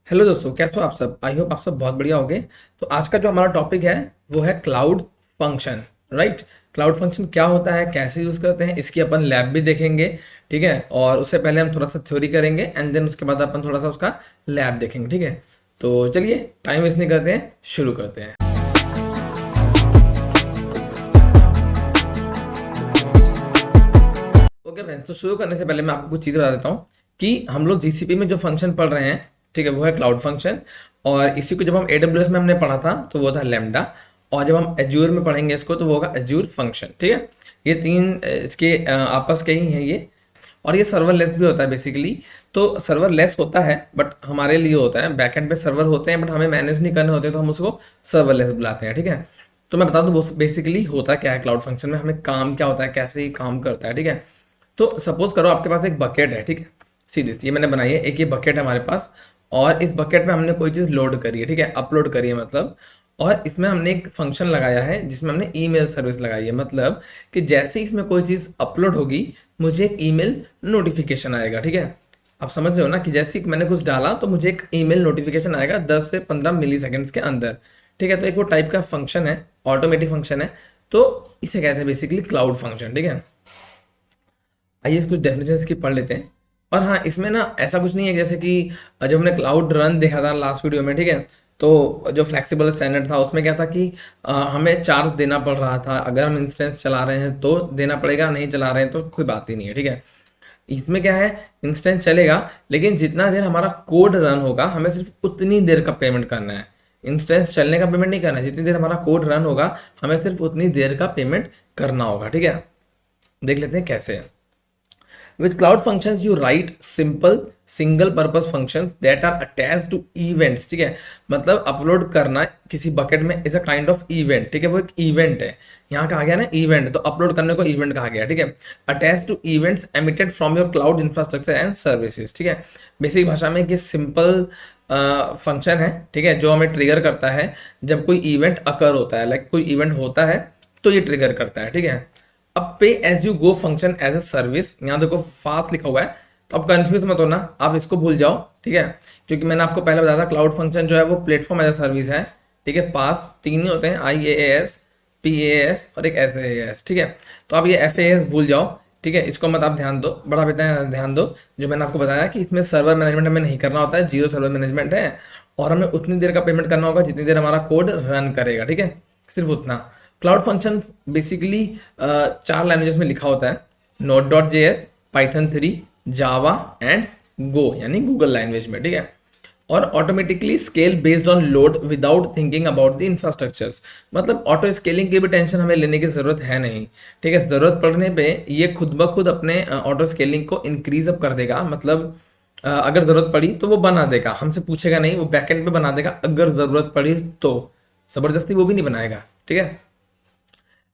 Hello दोस्तों, कैसे हो आप सब। आई होप आप सब बहुत बढ़िया होंगे। तो आज का जो हमारा टॉपिक है वो है cloud function. Right. Cloud function क्या होता है, कैसे यूज़ करते हैं, इसकी अपन लैब भी देखेंगे। ठीक है। और उससे पहले हम थोड़ा सा थ्योरी करेंगे एंड देन उसके बाद अपन थोड़ा सा उसका लैब देखेंगे। ठीक है। तो चलिए टाइम वेस्ट नहीं करते हैं, शुरू करते हैं। ओके फ्रेंड्स, तो शुरू करने से पहले मैं आपको कुछ चीज़ें बता देता हूँ कि हम लोग जीसीपी में जो फंक्शन पढ़ रहे हैं, ठीक है, वो है क्लाउड फंक्शन। और इसी को जब हम एडब्ल्यूएस में हमने पढ़ा था तो वो था लेमडा। और जब हम एज्योर में पढ़ेंगे इसको तो वो होगा एज्योर फंक्शन। ठीक है। ये तीन इसके आपस के ही हैं ये। और ये सर्वरलेस भी होता है बेसिकली। तो सर्वरलेस होता है बट हमारे लिए होता है, बैकएंड पे सर्वर होते हैं बट हमें मैनेज नहीं करने होते, तो हम उसको सर्वरलेस बुलाते हैं। ठीक है। तो मैं बता दूं वो बेसिकली होता क्या है क्लाउड फंक्शन में, हमें काम क्या होता है, कैसे ही काम करता है। ठीक है। तो सपोज करो आपके पास एक बकेट है। ठीक है। सीधी सी ये मैंने बनाई है, एक ये बकेट है हमारे पास। और इस बकेट में हमने कोई चीज़ लोड करी है। ठीक है, अपलोड करी है मतलब। और इसमें हमने एक फंक्शन लगाया है जिसमें हमने ईमेल सर्विस लगाई है। मतलब कि जैसे ही इसमें कोई चीज़ अपलोड होगी मुझे एक ईमेल नोटिफिकेशन आएगा। ठीक है। आप समझ रहे हो ना कि जैसे ही मैंने कुछ डाला तो मुझे एक ईमेल नोटिफिकेशन आएगा 10 से 15 मिली सेकेंड्स के अंदर। ठीक है। तो एक वो टाइप का फंक्शन है, ऑटोमेटिक फंक्शन है। तो इसे कहते हैं बेसिकली क्लाउड फंक्शन। ठीक है। आइए कुछ डेफिनेशन इसकी पढ़ लेते हैं। और हाँ, इसमें ना ऐसा कुछ नहीं है जैसे कि जब हमने क्लाउड रन देखा था लास्ट वीडियो में। ठीक है। तो जो फ्लेक्सिबल स्टैंडर्ड था उसमें क्या था कि हमें चार्ज देना पड़ रहा था। अगर हम इंस्टेंस चला रहे हैं तो देना पड़ेगा, नहीं चला रहे हैं तो कोई बात ही नहीं है। ठीक है। इसमें क्या है, इंस्टेंस चलेगा लेकिन जितना देर हमारा कोड रन होगा हमें सिर्फ उतनी देर का पेमेंट करना है। इंस्टेंस चलने का पेमेंट नहीं करना है, जितनी देर हमारा कोड रन होगा हमें सिर्फ उतनी देर का पेमेंट करना होगा। ठीक है। देख लेते हैं कैसे है। With cloud functions, you write simple single purpose functions that are attached to events। ठीक है। मतलब अपलोड करना किसी बकेट में is a kind of event. ठीक है, वो एक इवेंट है। यहाँ कहा गया ना इवेंट, तो अपलोड करने को इवेंट कहा गया। ठीक है। Attach to events emitted from your cloud infrastructure and services. ठीक है। बेसिक भाषा में ये सिंपल फंक्शन है। ठीक है, जो हमें ट्रिगर करता है जब कोई इवेंट अकर होता है, लाइक कोई इवेंट होता है तो ये ट्रिगर करता है। ठीक है। अब pay as you go function as a service, यहाँ देखो फास्ट लिखा हुआ है तो अब कंफ्यूज मत होना, आप इसको भूल जाओ। ठीक है। क्योंकि मैंने आपको पहले बताया था क्लाउड फंक्शन जो है वो प्लेटफॉर्म एज ए सर्विस है। ठीक है। पास तीन ही होते हैं, IaaS, PaaS और एक SaaS। ठीक है। तो आप ये FaaS भूल जाओ। ठीक है, इसको मत आप ध्यान दो, बड़ा बेहतर ध्यान दो। जो मैंने आपको बताया कि इसमें सर्वर मैनेजमेंट हमें नहीं करना होता है, जीरो सर्वर मैनेजमेंट है। और हमें उतनी देर का पेमेंट करना होगा जितनी देर हमारा कोड रन करेगा। ठीक है, सिर्फ उतना। क्लाउड फंक्शन बेसिकली चार लैंग्वेजेस में लिखा होता है, Node.js, Python 3, Java and go यानी गूगल लैंग्वेज में। ठीक है। और automatically scale based on load without thinking about the infrastructures. मतलब ऑटो स्केलिंग की भी टेंशन हमें लेने की जरूरत है नहीं। ठीक है। जरूरत पड़ने पे ये खुद ब खुद अपने ऑटो स्केलिंग को इंक्रीज अप कर देगा। मतलब अगर जरूरत पड़ी तो वो बना देगा, हमसे पूछेगा नहीं, वो बैकएंड पे बना देगा अगर जरूरत पड़ी तो। जबरदस्ती वो भी नहीं बनाएगा। ठीक है।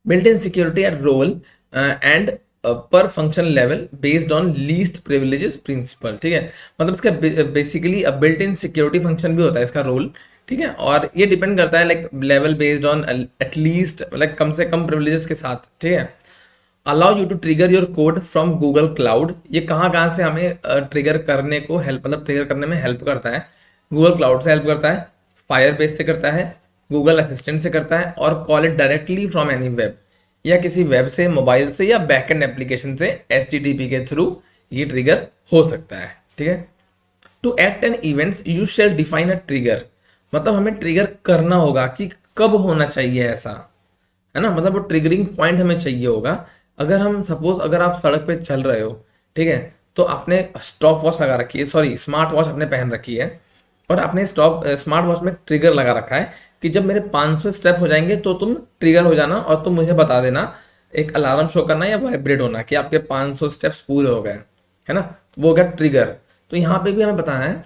built in security at role and per function level based on least privileges principle। ठीक है। मतलब इसका basically built in security function भी होता है इसका रोल। ठीक है। और ये डिपेंड करता है like level based on at least, like कम से कम प्रिविलेजेस के साथ। ठीक है। Allow you to trigger your code from Google cloud. ये कहाँ कहाँ से हमें ट्रिगर करने को हेल्प, मतलब ट्रिगर करने में हेल्प करता है। गूगल क्लाउड से हेल्प करता है, फायर बेस से करता है, गूगल असिस्टेंट से करता है, और call it directly from any web, या किसी वेब से, मोबाइल से, या बैकएंड एप्लीकेशन से HTTP के थ्रू ये ट्रिगर हो सकता है। ठीक है। To act an events you shall define a trigger. मतलब हमें ट्रिगर करना होगा कि कब होना चाहिए ऐसा, है ना। मतलब वो ट्रिगरिंग पॉइंट हमें चाहिए होगा। अगर हम सपोज अगर आप सड़क पे चल रहे हो, ठीक है, तो आपने स्टॉप वॉच लगा रखी है, सॉरी स्मार्ट वॉच आपने पहन रखी है, और आपने स्मार्ट वॉच में ट्रिगर लगा रखा है कि जब मेरे 500 स्टेप हो जाएंगे तो तुम ट्रिगर हो जाना और तुम मुझे बता देना, एक अलार्म शो करना या वाइब्रेट होना कि आपके 500 स्टेप्स पूरे हो गए, है ना। तो वो हो गया ट्रिगर। तो यहाँ पे भी हमें बताना है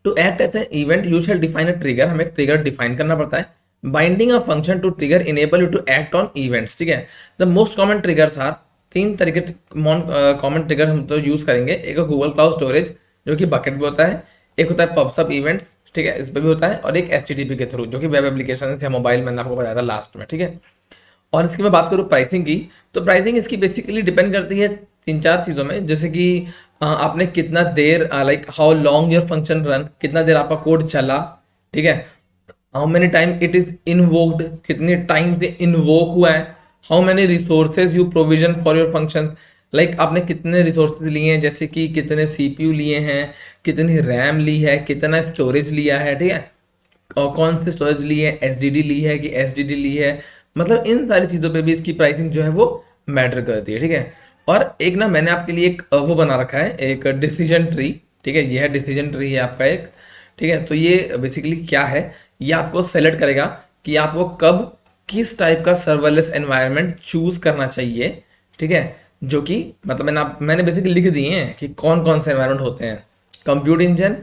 to act as an event you shall define a trigger, हमें ट्रिगर डिफाइन करना पड़ता है। Binding a function to trigger enable you to act on events. ठीक है। The most common triggers are, तीन तरीके कॉमन ट्रिगर हम तो यूज करेंगे। एक गूगल क्लाउड स्टोरेज जो कि बकेट भी होता है, एक होता है पब्सअप इवेंट्स, ठीक है, इस पर भी होता है, और एक HTTP के थ्रू जो कि वेब एप्लीकेशन या मोबाइल, मैंने आपको बताया था लास्ट में। ठीक है। और इसकी मैं बात करूँ प्राइसिंग की, तो प्राइसिंग इसकी बेसिकली डिपेंड करती है तीन चार चीज़ों में, जैसे कि आपने कितना देर like how long your function run, कितना देर आपका कोड चला, ठीक है, how many time it is invoked, कितने टाइम से इन्वोक हुआ है, how many resources you provision for your function, like आपने कितने रिसोर्सेज लिए हैं, जैसे कि कितने सीपीयू लिए हैं, कितनी रैम ली है, कितना स्टोरेज लिया है, ठीक है, और कौन सी स्टोरेज ली है, एसडीडी ली है कि एसडीडी ली है, मतलब इन सारी चीज़ों पे भी इसकी प्राइसिंग जो है वो मैटर करती है, ठीक है। और एक ना मैंने आपके लिए एक वो बना रखा है, एक डिसीजन ट्री, ठीक है, ये है डिसीजन ट्री है आपका एक, ठीक है। तो ये बेसिकली क्या है, ये आपको सेलेक्ट करेगा कि आपको कब किस टाइप का सर्वरलेस एनवायरनमेंट चूज करना चाहिए, ठीक है, जो कि मतलब मैंने बेसिकली लिख दिए हैं कि कौन कौन से एनवायरनमेंट होते हैं, compute engine,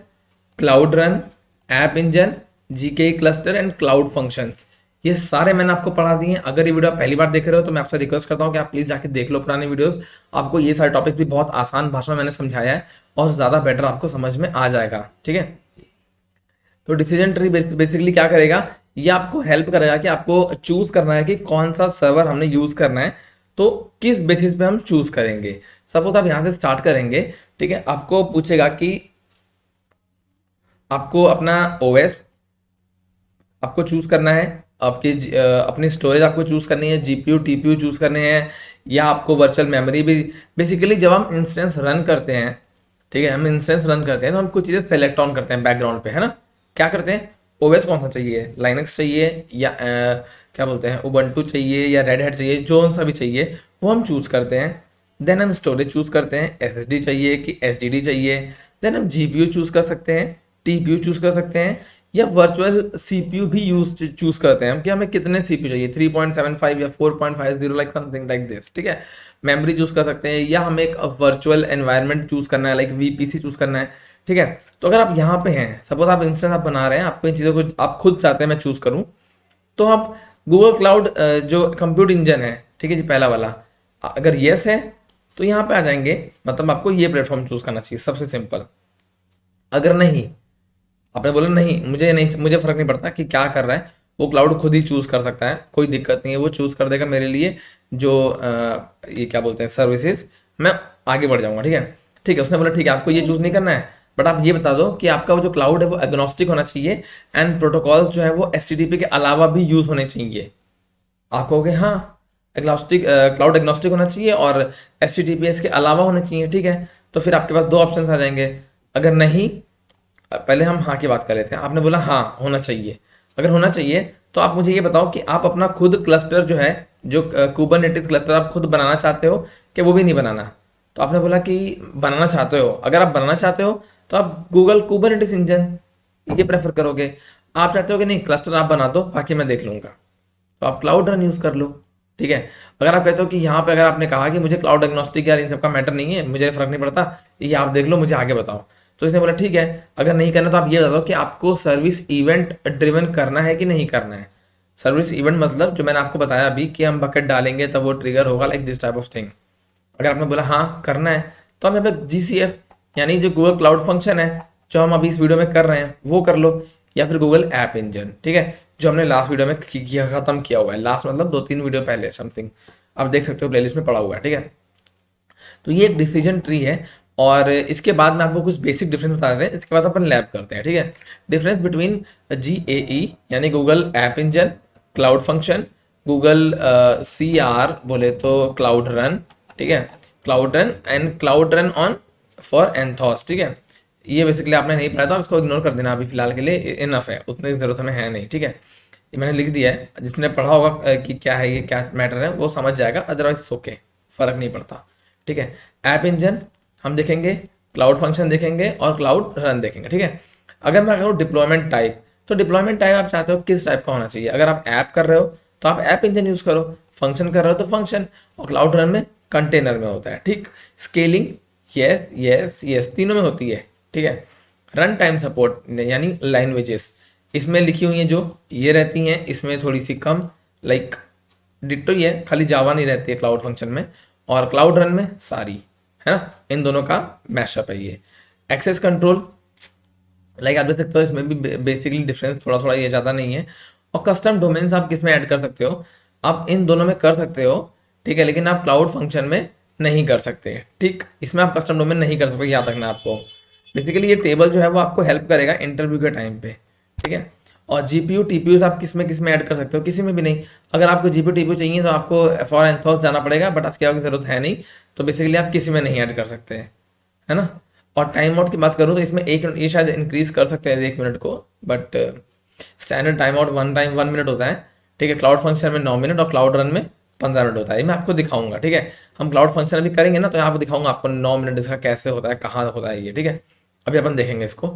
cloud run, app engine, GK cluster and cloud functions, ये सारे मैंने आपको पढ़ा दिए हैं। अगर ये वीडियो आप पहली बार देख रहे हो तो मैं आपसे रिक्वेस्ट करता हूँ कि आप प्लीज़ जाके देख लो पुराने वीडियोस, आपको ये सारे टॉपिक भी बहुत आसान भाषा में मैंने समझाया है और ज़्यादा बेटर आपको समझ में आ जाएगा, ठीक है। तो डिसीजन ट्री बेसिकली क्या करेगा, ये आपको हेल्प करेगा कि आपको चूज करना है कि कौन सा सर्वर हमने यूज करना है, तो किस बेसिस पे हम चूज करेंगे। सपोज आप यहाँ से स्टार्ट करेंगे, ठीक है, आपको पूछेगा कि आपको अपना ओएस आपको चूज करना है, आपकी अपनी स्टोरेज आपको चूज करनी है, जीपीयू टीपीयू चूज करने हैं, या आपको वर्चुअल मेमोरी भी। बेसिकली जब हम इंस्टेंस रन करते हैं, ठीक है, हम इंस्टेंस रन करते हैं तो हम कुछ चीज़ें सेलेक्ट ऑन करते हैं बैकग्राउंड पे, है ना। क्या करते हैं, ओएस कौन सा चाहिए, लाइनक्स चाहिए या क्या बोलते हैं उबंटू चाहिए या रेड हैट चाहिए, जो सा भी चाहिए वो हम चूज करते हैं। देन हम स्टोरेज चूज करते हैं, एसएसडी चाहिए कि एसडीडी चाहिए। देन हम जीपीयू चूज कर सकते हैं, टीपीयू चूज कर सकते हैं, या वर्चुअल सीपीयू भी चूज करते हैं हम कि हमें कितने सीपीयू चाहिए, 3.75 या 4.50 लाइक समथिंग लाइक दिस, ठीक है। मेमोरी चूज कर सकते हैं, या हमें एक वर्चुअल एनवायरनमेंट चूज करना है, लाइक वीपीसी चूज करना है, ठीक है। तो अगर आप यहाँ पे हैं, सपोज आप इंस्टेंस आप बना रहे हैं, आपको इन चीज़ों को आप खुद चाहते हैं मैं चूज करूँ, तो आप गूगल क्लाउड जो कंप्यूट इंजन है, ठीक है जी, पहला वाला, अगर येस है तो यहाँ पे आ जाएंगे, मतलब आपको ये प्लेटफॉर्म चूज करना चाहिए, सबसे सिंपल। अगर नहीं, आपने बोला नहीं मुझे फर्क नहीं पड़ता कि क्या कर रहा है, वो क्लाउड खुद ही चूज कर सकता है, कोई दिक्कत नहीं है, वो चूज कर देगा मेरे लिए जो ये क्या बोलते हैं सर्विसेज, मैं आगे बढ़ जाऊंगा, ठीक है। ठीक है, उसने बोला ठीक है आपको ये चूज नहीं करना है, बट आप ये बता दो कि आपका वो जो क्लाउड है वो एग्नोस्टिक होना चाहिए, एंड प्रोटोकॉल जो है वो एचटीटीपी के अलावा भी यूज होने चाहिए। आप कहोगे हाँ, एग्नोस्टिक क्लाउड एग्नोस्टिक होना चाहिए और एचटीटीपीएस के अलावा होने चाहिए, ठीक है। तो फिर आपके पास दो ऑप्शन आ जाएंगे। अगर नहीं, पहले हम हाँ की बात कर लेते हैं, आपने बोला हाँ होना चाहिए। अगर होना चाहिए तो आप मुझे ये बताओ कि आप अपना खुद क्लस्टर जो है, जो कुबरनेटिस क्लस्टर आप खुद बनाना चाहते हो कि वो भी नहीं बनाना। तो आपने बोला कि बनाना चाहते हो, अगर आप बनाना चाहते हो तो आप गूगल कुबरनेटिस इंजन ये प्रेफर करोगे। आप चाहते हो कि नहीं क्लस्टर आप बना दो बाकी मैं देख लूंगा, तो आप क्लाउड रन यूज कर लो, ठीक है। अगर आप कहते हो कि यहाँ पे अगर आपने कहा कि मुझे क्लाउड एग्नोस्टिक यार इन सबका मैटर नहीं है, मुझे फर्क नहीं पड़ता, ये आप देख लो मुझे आगे बताओ, तो इसने बोला ठीक है। अगर नहीं करना तो आप ये बता दो कि आपको सर्विस इवेंट ड्रिवन करना है कि नहीं करना है। सर्विस इवेंट मतलब जो मैंने आपको बताया अभी कि हम बकेट डालेंगे तब वो ट्रिगर होगा, like this type of thing. अगर आपने बोला हाँ करना है तो हम यहाँ पे जीसीएफ यानी जो गूगल क्लाउड फंक्शन है जो हम अभी इस वीडियो में कर रहे हैं वो कर लो, या फिर गूगल ऐप इंजन, ठीक है, जो हमने लास्ट वीडियो में खत्म किया हुआ है, लास्ट मतलब 2-3 वीडियो पहले समथिंग, आप देख सकते हो प्लेलिस्ट में पड़ा हुआ है, ठीक है। तो ये एक डिसीजन ट्री है, और इसके बाद मैं आपको कुछ बेसिक डिफरेंस बता देते हैं, इसके बाद अपन लैब करते हैं, ठीक है। डिफरेंस बिटवीन GAE यानी Google app engine, cloud function, Google CR बोले तो क्लाउड रन, ठीक है, cloud run and cloud run on for Anthos, ठीक है। ये बेसिकली आपने नहीं पढ़ा तो आप इसको इग्नोर कर देना, अभी फिलहाल के लिए इनफ है, उतनी ज़रूरत हमें है नहीं, ठीक है। ये मैंने लिख दिया है, जिसने पढ़ा होगा कि क्या है ये क्या मैटर है वो समझ जाएगा, अदरवाइज ओके फ़र्क नहीं पड़ता, ठीक है। ऐप इंजन हम देखेंगे, क्लाउड फंक्शन देखेंगे और क्लाउड रन देखेंगे, ठीक है। अगर मैं करूँ डिप्लॉयमेंट टाइप, तो डिप्लॉयमेंट टाइप आप चाहते हो किस टाइप का होना चाहिए। अगर आप ऐप कर रहे हो तो आप ऐप इंजन यूज़ करो, फंक्शन कर रहे हो तो फंक्शन, और क्लाउड रन में कंटेनर में होता है, ठीक। स्केलिंग यस यस यस तीनों में होती है, ठीक है। रन टाइम सपोर्ट यानी लैंग्वेजेस इसमें लिखी हुई हैं जो ये रहती हैं, इसमें थोड़ी सी कम, लाइक डिट्टो ही है, खाली जावा नहीं रहती है क्लाउड फंक्शन में, और क्लाउड रन में सारी, है ना, इन दोनों का मैशअप है ये। एक्सेस कंट्रोल लाइक आप देख सकते हो इसमें भी बेसिकली डिफरेंस थोड़ा थोड़ा, ये ज़्यादा नहीं है। और कस्टम डोमेन्स आप किस में ऐड कर सकते हो, आप इन दोनों में कर सकते हो, ठीक है, लेकिन आप क्लाउड फंक्शन में नहीं कर सकते। ठीक, इसमें आप कस्टम डोमेन नहीं कर सकते, याद रखना आपको। बेसिकली ये टेबल जो है वो आपको हेल्प करेगा इंटरव्यू के टाइम पे, ठीक है। और जीपीयू टीपीयू आप किस में ऐड कर सकते हो, किसी में भी नहीं। अगर आपको जीपीयू टीपीयू चाहिए तो आपको फॉर एंथोस जाना पड़ेगा, बट उसकी आपकी जरूरत है नहीं, तो बेसिकली आप किसी में नहीं ऐड कर सकते हैं, है ना। और टाइम आउट की बात करूँ तो इसमें एक ये शायद इंक्रीज कर सकते हैं 1 मिनट को, but standard time out 1 minute होता है, ठीक है। क्लाउड फंक्शन में 9 मिनट और क्लाउड रन में 15 मिनट होता है। ये मैं आपको दिखाऊंगा, ठीक है। हम क्लाउड फंक्शन अभी करेंगे ना, तो यहाँ पे दिखाऊंगा आपको 9 मिनट इसका कैसे होता है, कहाँ होता है ये, ठीक है। अभी अपन देखेंगे इसको।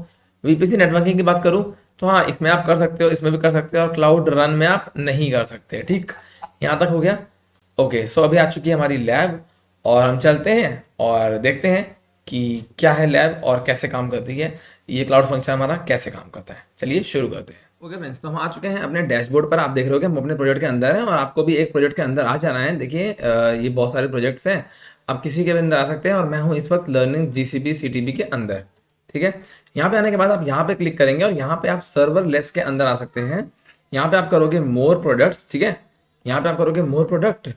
वीपीसी नेटवर्किंग की बात करूँ तो हाँ, इसमें आप कर सकते हो, इसमें भी कर सकते हो, और क्लाउड रन में आप नहीं कर सकते। ठीक, यहाँ तक हो गया। ओके, सो अभी आ चुकी है हमारी लैब, और हम चलते हैं और देखते हैं कि क्या है लैब और कैसे काम करती है, ये क्लाउड फंक्शन हमारा कैसे काम करता है। चलिए शुरू करते हैं। ओके फ्रेंड्स, तो हम आ चुके हैं अपने डैशबोर्ड पर। आप देख रहे हो कि हम अपने प्रोजेक्ट के अंदर हैं, और आपको भी एक प्रोजेक्ट के अंदर आ जाना है। देखिए ये बहुत सारे प्रोजेक्ट्स हैं, आप किसी के भी अंदर आ सकते हैं, और मैं हूँ इस वक्त लर्निंग जीसीपी सीटीबी के अंदर, ठीक है। यहाँ पे आने के बाद आप यहाँ पे क्लिक करेंगे, और यहाँ पे आप सर्वर लेस के अंदर आ सकते हैं। यहाँ पे आप करोगे मोर प्रोडक्ट्स, ठीक है। यहाँ पे आप करोगे मोर प्रोडक्ट,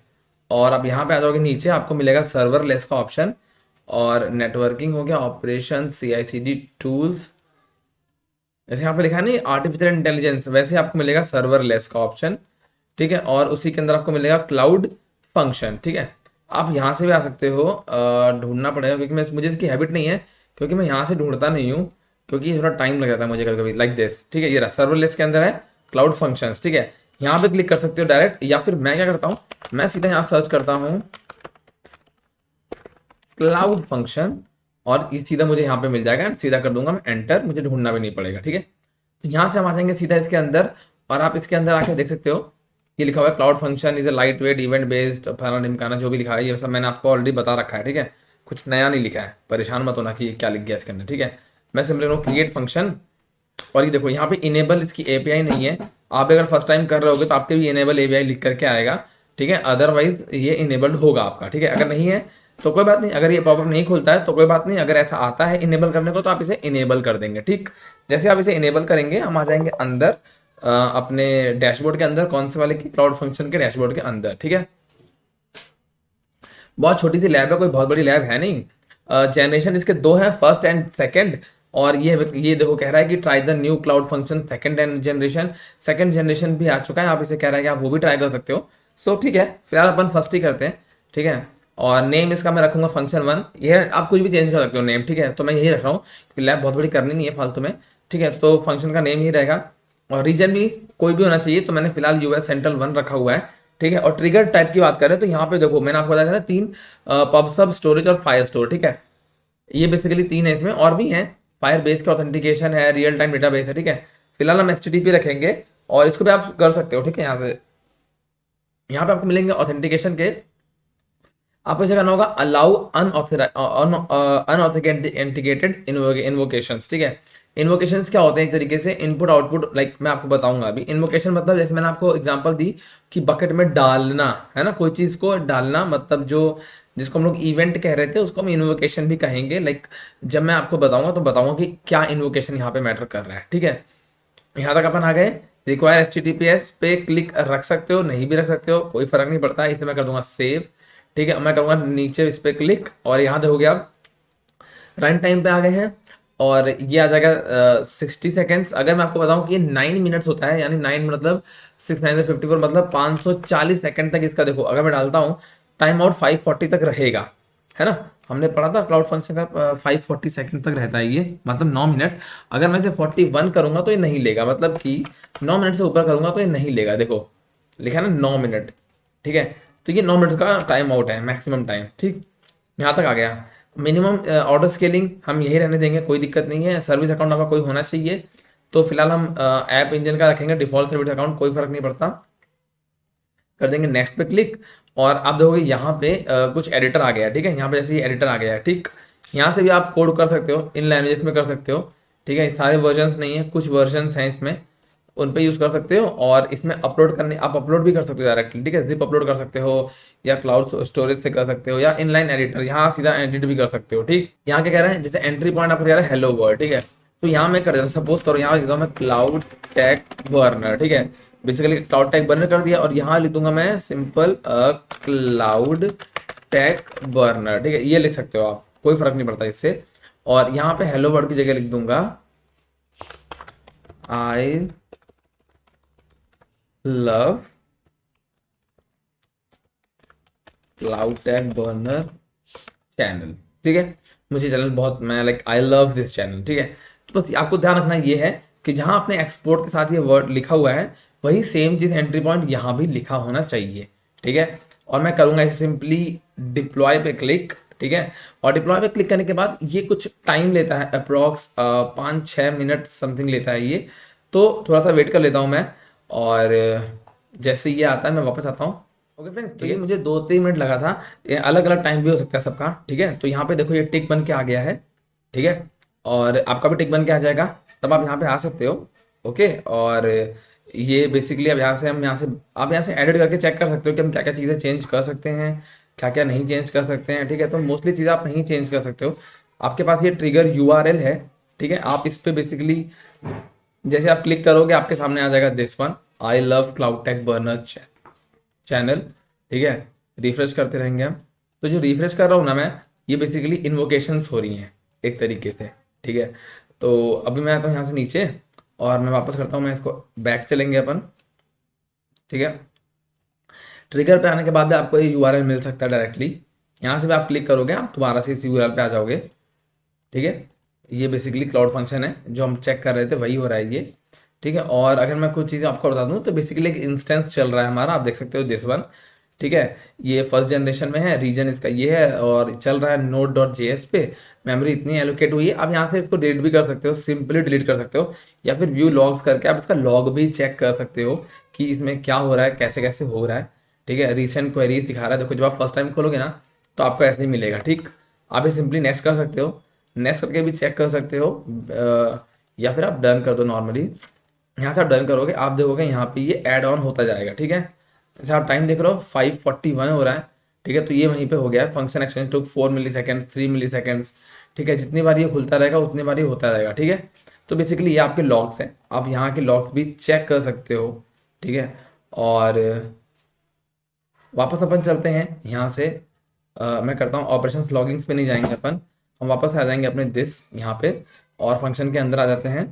और आप यहाँ पे आ जाओगे, नीचे आपको मिलेगा सर्वर लेस का ऑप्शन, और नेटवर्किंग हो गया, ऑपरेशन, CI/CD टूल्स, जैसे यहाँ पे लिखा है नहीं आर्टिफिशियल इंटेलिजेंस, वैसे आपको मिलेगा सर्वर लेस का ऑप्शन, ठीक है। और उसी के अंदर आपको मिलेगा क्लाउड फंक्शन, ठीक है। आप यहाँ से भी आ सकते हो, ढूंढना पड़ेगा क्योंकि मुझे इसकी हैबिट नहीं है, क्योंकि मैं यहाँ से ढूंढता नहीं हूँ, क्योंकि थोड़ा टाइम लग जाता है मुझे कभी कभी, लाइक दिस, ठीक है। ये रहा सर्वर लेस के अंदर है क्लाउड फंक्शन, ठीक है। यहाँ पे क्लिक कर सकते हो डायरेक्ट, या फिर मैं क्या करता हूँ, मैं सीधा यहाँ सर्च करता हूँ क्लाउड फंक्शन, और ये सीधा मुझे यहाँ पे मिल जाएगा, सीधा कर दूंगा मैं एंटर, मुझे ढूंढना भी नहीं पड़ेगा, ठीक है। तो यहाँ से हम आ जाएंगे सीधा इसके अंदर, और आप इसके अंदर आके देख सकते हो, ये लिखा हुआ है cloud function is a light weight event based फलाना ढिमकाना, जो भी लिखा है ये सब मैंने आपको ऑलरेडी बता रखा है, ठीक है। कुछ नया नहीं लिखा है, परेशान मत होना कि क्या लिख गया इसके अंदर, ठीक है। मैं सिंपली क्रिएट फंक्शन, और ये देखो यहाँ पे इनेबल इसकी एपीआई नहीं है। आप अगर फर्स्ट टाइम कर रहे होगे तो आपके भी इनेबल एपीआई लिख करके आएगा, ठीक है। अदरवाइज ये इनेबल्ड होगा आपका, ठीक है। अगर नहीं है तो कोई बात नहीं, अगर ये पॉपअप नहीं खुलता है तो कोई बात नहीं, अगर ऐसा आता है इनेबल करने को तो आप इसे इनेबल कर देंगे, ठीक। जैसे आप इसे इनेबल करेंगे, हम आ जाएंगे अंदर अपने डैशबोर्ड के अंदर, कौन से वाले की, क्लाउड फंक्शन के डैशबोर्ड के अंदर, ठीक है। बहुत छोटी सी लैब है, कोई बहुत बड़ी लैब है नहीं। जनरेशन इसके दो हैं, फर्स्ट एंड सेकंड, और ये देखो कह रहा है कि try the new cloud function second and generation, second generation भी आ चुका है, आप इसे कह रहा है कि आप वो भी ट्राई कर सकते हो। सो ठीक है, फिलहाल अपन फर्स्ट ही करते हैं, ठीक है। और नेम इसका मैं रखूंगा फंक्शन 1, ये आप कुछ भी चेंज कर सकते हो नेम, ठीक है। तो मैं यही रख रहा हूँ क्योंकि लैब बहुत बड़ी करनी नहीं है फालतू में, ठीक है। तो फंक्शन का नेम ही रहेगा, और रीजन भी कोई भी होना चाहिए, तो मैंने फिलहाल US सेंट्रल 1 रखा हुआ है, ठीक है। और ट्रिगर टाइप की बात करें तो यहाँ पे देखो मैंने आपको बताया था ना 3, पब सब, स्टोरेज और फायर स्टोर, ठीक है। ये बेसिकली 3 है, इसमें और भी हैं, फायर बेस के ऑथेंटिकेशन है, रियल टाइम डेटाबेस है, ठीक है। फिलहाल हम HTTP रखेंगे, और इसको भी आप कर सकते हो, ठीक है। यहाँ पे आपको मिलेंगे ऑथेंटिकेशन के, आपको इसे करना होगा अलाउ अनऑथेंटिकेटेड इन्वोकेशंस, ठीक है। इन्वोकेशंस क्या होते हैं, एक तरीके से इनपुट आउटपुट, लाइक मैं आपको बताऊंगा अभी। इन्वोकेशन मतलब जैसे मैंने आपको एग्जांपल दी कि बकेट में डालना है ना, कोई चीज को डालना, मतलब जो जिसको हम लोग इवेंट कह रहे थे उसको हम इन्वोकेशन भी कहेंगे। लाइक जब मैं आपको बताऊंगा तो बताऊंगा कि क्या इन्वोकेशन यहाँ पे मैटर कर रहा है, ठीक है। यहाँ तक अपन आ गए, रिक्वायर HTTPS पे क्लिक रख सकते हो, नहीं भी रख सकते हो, कोई फर्क नहीं पड़ता। इसे मैं कर दूंगा सेव, ठीक है। मैं करूंगा नीचे इस पे क्लिक, और यहाँ देखोगे आप रन टाइम पे आ गए हैं, और ये आ जाएगा 60 सेकेंड्स। अगर मैं आपको बताऊं कि ये 9 मिनट्स होता है, यानी 9 मतलब 6 9 54 मतलब 540 सेकंड तक इसका, देखो अगर मैं डालता हूँ टाइम आउट 540 तक रहेगा, है ना। हमने पढ़ा था क्लाउड फंक्शन का 540 सेकंड तक रहता है ये, मतलब 9 मिनट। अगर मैं इसे 41 करूंगा तो ये नहीं लेगा, मतलब कि 9 मिनट से ऊपर करूंगा तो ये नहीं लेगा। देखो लिखा है ना 9 मिनट, ठीक है। तो ये 9 मिनट का टाइम आउट है, मैक्सिमम टाइम, ठीक। यहाँ तक आ गया। मिनिमम ऑर्डर स्केलिंग हम यही रहने देंगे, कोई दिक्कत नहीं है। सर्विस अकाउंट आपका कोई होना चाहिए, तो फिलहाल हम ऐप इंजन का रखेंगे डिफॉल्ट सर्विस अकाउंट, कोई फर्क नहीं पड़ता। कर देंगे नेक्स्ट पे क्लिक, और आप देखोगे यहाँ पे कुछ एडिटर आ गया है, ठीक है। यहाँ पे जैसे एडिटर आ गया है, ठीक। यहाँ से भी आप कोड कर सकते हो, इन लैंग्वेजेस में कर सकते हो, ठीक है। सारे वर्जन्स नहीं है, कुछ वर्जन्स हैं इसमें, उन पे यूज कर सकते हो। और इसमें अपलोड करने, आप अपलोड भी कर सकते हो डायरेक्टली, ठीक है। जिप अपलोड कर सकते हो, या क्लाउड स्टोरेज से कर सकते हो, या इनलाइन एडिटर, यहाँ सीधा एडिट भी कर सकते हो, ठीक। यहाँ क्या कह रहे हैं, जैसे एंट्री पॉइंट आपको कह रहा है हेलो वर्ल्ड, ठीक है। तो यहाँ मैं कर देता हूँ, सपोज करो यहाँ लिख दूंगा मैं क्लाउड टेक बर्नर, ठीक है। बेसिकली क्लाउड टेक बर्नर कर दिया, और यहाँ लिख दूंगा मैं सिंपल क्लाउड टैग बर्नर, ठीक है, ये लिख सकते हो आप, कोई फर्क नहीं पड़ता इससे। और यहाँ पे हेलो वर्ड की जगह लिख दूंगा आई love cloud tag burner channel, ठीक है। मुझे चैनल बहुत, मैं like I love this channel, ठीक है। तो बस आपको ध्यान रखना ये है कि जहां आपने एक्सपोर्ट के साथ ये वर्ड लिखा हुआ है वही सेम चीज एंट्री पॉइंट यहाँ भी लिखा होना चाहिए, ठीक है। और मैं करूंगा इसे सिंपली डिप्लॉय पे क्लिक, ठीक है। और डिप्लॉय पे क्लिक करने के बाद ये कुछ टाइम लेता है, अप्रोक्स 5-6 मिनट समथिंग लेता है ये। तो थोड़ा सा वेट कर लेता हूँ मैं, और जैसे ये आता है मैं वापस आता हूँ। ओके फ्रेंड्स, तो ये मुझे 2-3 मिनट लगा था, ये अलग अलग टाइम भी हो सकता है सबका, ठीक है। तो यहाँ पे देखो ये टिक बन के आ गया है, ठीक है। और आपका भी टिक बन के आ जाएगा, तब आप यहाँ पे आ सकते हो। ओके, और ये बेसिकली अब आप यहाँ से एडिट करके चेक कर सकते हो कि हम क्या क्या चीज़ें चेंज कर सकते हैं, क्या क्या नहीं चेंज कर सकते हैं, ठीक है। तो मोस्टली चीज़ें आप नहीं चेंज कर सकते हो। आपके पास ये ट्रिगर URL है, ठीक है। आप इस पे बेसिकली जैसे आप क्लिक करोगे आपके सामने आ जाएगा this one, I love cloud tech burner channel, ठीक है। रिफ्रेश करते रहेंगे हम। तो जो रिफ्रेश कर रहा हूँ ना मैं, ये बेसिकली इन्वोकेशंस हो रही हैं एक तरीके से, ठीक है। तो अभी मैं आता हूँ यहाँ से नीचे और मैं वापस करता हूँ, मैं इसको बैक चलेंगे अपन, ठीक है। ट्रिगर पे आने के बाद भी आपको ये URL मिल सकता है डायरेक्टली, यहाँ से भी आप क्लिक करोगे आप दोबारा से इस URL पे आ जाओगे, ठीक है। ये बेसिकली क्लाउड फंक्शन है जो हम चेक कर रहे थे, वही हो रहा है ये, ठीक है। और अगर मैं कुछ चीज़ें आपको बता दूं तो बेसिकली एक इंस्टेंस चल रहा है हमारा, आप देख सकते हो दिस वन, ठीक है। ये फर्स्ट जनरेशन में है, रीजन इसका ये है और चल रहा है node.js पे। मेमोरी इतनी एलोकेट हुई है। आप यहाँ से इसको डिलीट भी कर सकते हो, सिंपली डिलीट कर सकते हो, या फिर व्यू लॉग्स करके आप इसका लॉग भी चेक कर सकते हो कि इसमें क्या हो रहा है, कैसे कैसे हो रहा है, ठीक है। रिसेंट क्वेरीज दिखा रहा है, देखो जब आप फर्स्ट टाइम खोलोगे ना तो आपको ऐसे ही मिलेगा, ठीक। आप ये सिंपली नेक्स्ट कर सकते हो, नेक्स्ट करके भी चेक कर सकते हो, या फिर आप डन कर दो नॉर्मली। यहाँ से आप डन करोगे आप देखोगे यहाँ पे ये ऐड ऑन होता जाएगा, ठीक है। जैसे आप टाइम देख रहे हो 5:41 हो रहा है, ठीक है। तो ये वहीं पे हो गया है, फंक्शन एक्सचेंज टुक 4 मिली सेकेंड, 3 मिली सेकेंड्स, ठीक है। जितनी बार ये खुलता रहेगा उतनी बार ये होता रहेगा, ठीक है। तो बेसिकली ये आपके लॉग्स हैं, आप यहाँ के लॉग्स भी चेक कर सकते हो, ठीक है। और वापस अपन चलते हैं यहाँ से, मैं करता हूँ ऑपरेशंस लॉगिंग्स पे नहीं जाएंगे अपन, हम वापस आ जाएंगे अपने दिस यहाँ पे और फंक्शन के अंदर आ जाते हैं,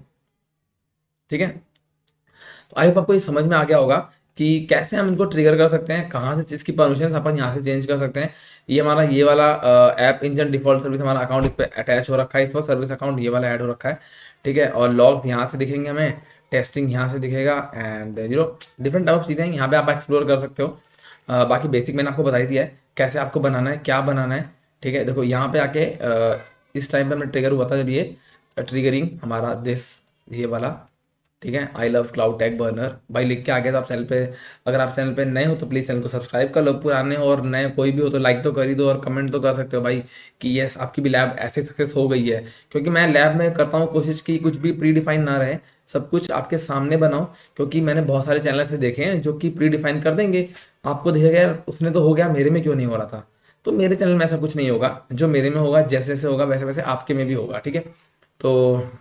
ठीक है। तो आई होप आपको ये समझ में आ गया होगा कि कैसे हम इनको ट्रिगर कर सकते हैं, कहाँ से चीज़ की परमिशन अपन यहाँ से चेंज कर सकते हैं। ये हमारा ये वाला ऐप इंजन डिफॉल्ट सर्विस हमारा अकाउंट इस पर अटैच हो रखा है, इस पर सर्विस अकाउंट ये वाला ऐड हो रखा है, ठीक है। और लॉग्स यहाँ से दिखेंगे हमें, टेस्टिंग यहाँ से दिखेगा, एंड डिफरेंट टाइप ऑफ चीज़ें हैं यहाँ पे आप एक्सप्लोर कर सकते हो। बाकी बेसिक मैंने आपको बता ही दिया है कैसे आपको बनाना है, क्या बनाना है, ठीक है। देखो यहाँ पे आके इस टाइम पे हमें ट्रिगर हुआ था जब ये ट्रिगरिंग हमारा दिस ये वाला, ठीक है, आई लव क्लाउड टैग बर्नर भाई लिख के आ गया। तो आप चैनल पे, अगर आप चैनल पे नए हो तो प्लीज़ चैनल को सब्सक्राइब कर लो, पुराने हो और नए कोई भी हो तो लाइक तो कर ही दो और कमेंट तो कर सकते हो भाई कि यस आपकी भी लैब ऐसे सक्सेस हो गई है। क्योंकि मैं लैब में करता हूँ कोशिश की कुछ भी प्री डिफाइन ना रहे, सब कुछ आपके सामने बनाओ। क्योंकि मैंने बहुत सारे चैनल से देखे हैं जो कि प्री डिफाइन कर देंगे, आपको दिखेगा यार उसने तो हो गया, मेरे में क्यों नहीं हो रहा था। तो मेरे चैनल में ऐसा कुछ नहीं होगा, जो मेरे में होगा जैसे जैसे होगा वैसे वैसे आपके में भी होगा, ठीक है। तो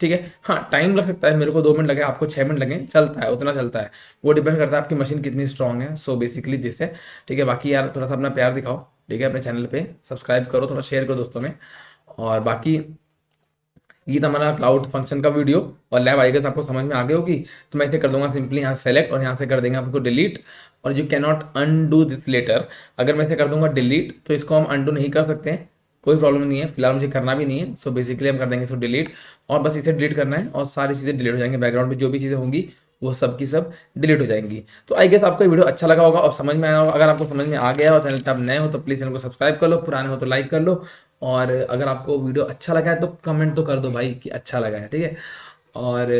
ठीक है, हाँ टाइम लग सकता है, मेरे को 2 मिनट लगे, आपको 6 मिनट लगे, चलता है उतना चलता है, वो डिपेंड करता है आपकी मशीन कितनी स्ट्रांग है। सो बेसिकली दिस है, ठीक है। बाकी यार थोड़ा सा अपना प्यार दिखाओ, ठीक है, अपने चैनल पे सब्सक्राइब करो, थोड़ा शेयर करो दोस्तों में। और बाकी ये था हमारा क्लाउड फंक्शन का वीडियो, और लैब आई गेस आपको समझ में आ गई होगी। तो मैं इसे कर दूंगा सिंपली यहाँ सेलेक्ट और यहाँ से कर देंगे आपको डिलीट, और you can not undo this later. अगर मैं इसे कर दूंगा डिलीट तो इसको हम अनडू नहीं कर सकते हैं, कोई प्रॉब्लम नहीं है, फिलहाल मुझे करना भी नहीं है। सो बेसिकली हम कर देंगे इसको डिलीट, और बस इसे डिलीट करना है और सारी चीज़ें डिलीट हो जाएंगी, बैकग्राउंड में जो भी चीज़ें होंगी वो सब की सब डिलीट हो जाएंगी। तो आई गेस आपको ये वीडियो अच्छा लगा होगा और समझ में आया होगा। अगर आपको समझ में आ गया और चैनल पे आप नए हो तो प्लीज़ चैनल को सब्सक्राइब कर लो, पुराने हो तो लाइक कर लो, और अगर आपको वीडियो अच्छा लगा है तो कमेंट तो कर दो भाई कि अच्छा लगा है, ठीक है। और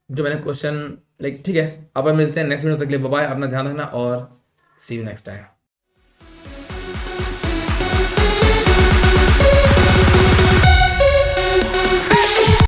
जो मैंने क्वेश्चन लाइक, ठीक है, अब मिलते हैं नेक्स्ट वीडियो, तक के लिए बाय बाय, अपना ध्यान रखना और सी यू नेक्स्ट टाइम।